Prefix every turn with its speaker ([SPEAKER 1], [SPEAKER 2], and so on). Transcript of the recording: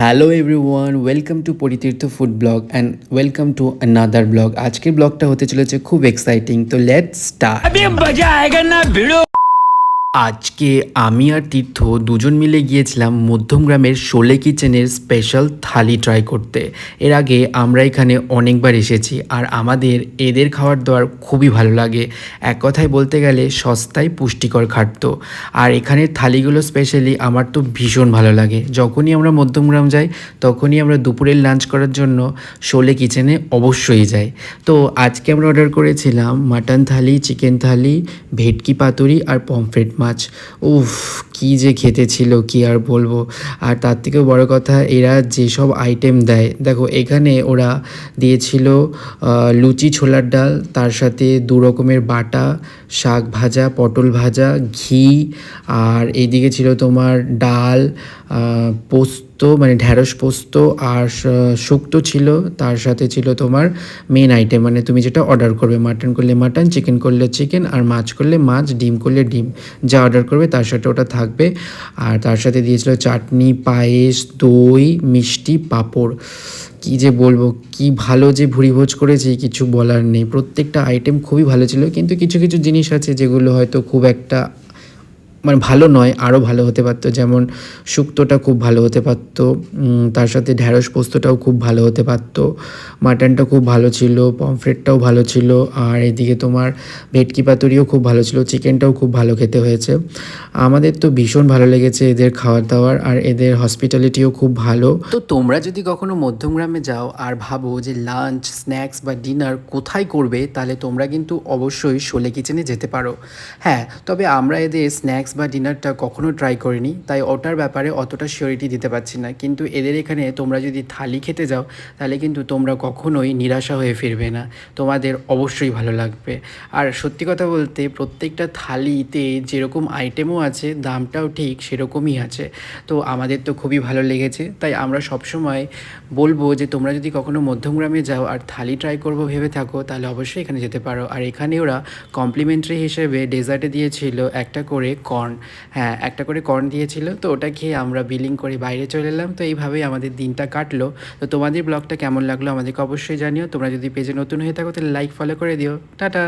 [SPEAKER 1] Hello everyone, welcome to Paritirtha food blog and welcome to another blog. আজকের ব্লগটা হতে চলেছে খুব এক্সাইটিং, তো লেটস স্টার্ট।
[SPEAKER 2] अभी मजा आएगा ना भिड़ो।
[SPEAKER 1] আজকে আমি আর তীর্থ দুজন মিলে গিয়েছিলাম মধ্যমগ্রামের শোলে কিচেনের স্পেশাল থালি ট্রাই করতে। এর আগে আমরা এখানে অনেকবার এসেছি আর আমাদের এদের খাবার দাবার খুবই ভালো লাগে। এক কথায় বলতে গেলে সস্তায় পুষ্টিকর খাদ্য। আর এখানের থালিগুলো স্পেশালি আমার তো ভীষণ ভালো লাগে। যখনই আমরা মধ্যমগ্রাম যাই তখনই আমরা দুপুরের লাঞ্চ করার জন্য শোলে কিচেনে অবশ্যই যাই। তো আজকে আমরা অর্ডার করেছিলাম মাটন থালি, চিকেন থালি, ভেটকি পাতুরি আর পমফ্রেট মাছ। উফ, কী যে খেতে ছিল কি আর বলবো। আর তার থেকেও বড় কথা, এরা যেসব আইটেম দেয়, দেখো এখানে ওরা দিয়েছিল লুচি ছোলার ডাল, তার সাথে দু রকমের বাটা, শাক ভাজা, পটল ভাজা, ঘি, আর এইদিকে ছিল তোমার ডাল, পোস্ত মানে ঢ্যাঁড়স পোস্ত, আর শুক্তো ছিল। তার সাথে ছিল তোমার মেন আইটেম, মানে তুমি যেটা অর্ডার করবে, মাটন করলে মাটন, চিকেন করলে চিকেন, আর মাছ করলে মাছ, ডিম করলে ডিম, যা অর্ডার করবে তার সাথে ওটা থাকবে। আর তার সাথে দিয়েছিল চাটনি, পায়েস, দই, মিষ্টি, পাঁপড়। কী যে বলবো, কি ভালো যে ভুরিভোজ করেছি, কিছু বলার নেই। প্রত্যেকটা আইটেম খুবই ভালো ছিল, কিন্তু কিছু কিছু জিনিস আছে যেগুলো হয়তো খুব একটা মানে ভালো নয়, আরও ভালো হতে পারতো। যেমন শুক্তোটা খুব ভালো হতে পারতো, তার সাথে ঢ্যাঁড়স পোস্তটাও খুব ভালো হতে পারতো, মাটনটা খুব ভালো ছিল, পমফ্রেটটাও ভালো ছিল, আর এদিকে তোমার ভেটকি পাতুরিও খুব ভালো ছিল, চিকেনটাও খুব ভালো খেতে হয়েছে। আমাদের তো ভীষণ ভালো লেগেছে এদের খাবার দাবার, আর এদের হসপিটালিটিও খুব ভালো। তো তোমরা যদি কখনো মধ্যমগ্রামে যাও আর ভাবো যে লাঞ্চ, স্ন্যাক্স বা ডিনার কোথায় করবে, তাহলে তোমরা কিন্তু অবশ্যই শোলে কিচেনে যেতে পারো। হ্যাঁ, তবে আমরা এদের স্ন্যাক্স বা ডিনারটা কখনো ট্রাই করিনি, তাই ওটার ব্যাপারে অতটা শিওরিটি দিতে পারছি না। কিন্তু এদের এখানে তোমরা যদি থালি খেতে যাও তাহলে কিন্তু তোমরা কখনোই নিরাশা হয়ে ফিরবে না, তোমাদের অবশ্যই ভালো লাগবে। আর সত্যি কথা বলতে প্রত্যেকটা থালিতে যেরকম আইটেমও আছে, দামটাও ঠিক সেরকমই আছে। তো আমাদের তো খুবই ভালো লেগেছে, তাই আমরা সবসময় বলবো যে তোমরা যদি কখনো মধ্যমগ্রামে যাও আর থালি ট্রাই করবো ভেবে থাকো, তাহলে অবশ্যই এখানে যেতে পারো। আর এখানে ওরা কমপ্লিমেন্টারি হিসেবে ডেজার্টে দিয়েছিল একটা করে কর্ন। হ্যাঁ, একটা করে কর্ন দিয়েছিল, তো ওটা খেয়ে আমরা বিলিং করে বাইরে চলে এলাম। তো এইভাবেই আমাদের দিনটা কাটলো। তো তোমাদের ব্লগটা কেমন লাগলো আমাদেরকে অবশ্যই জানিও। তোমরা যদি পেজে নতুন হয়ে থাকো তাহলে লাইক ফলো করে দিও। টাটা।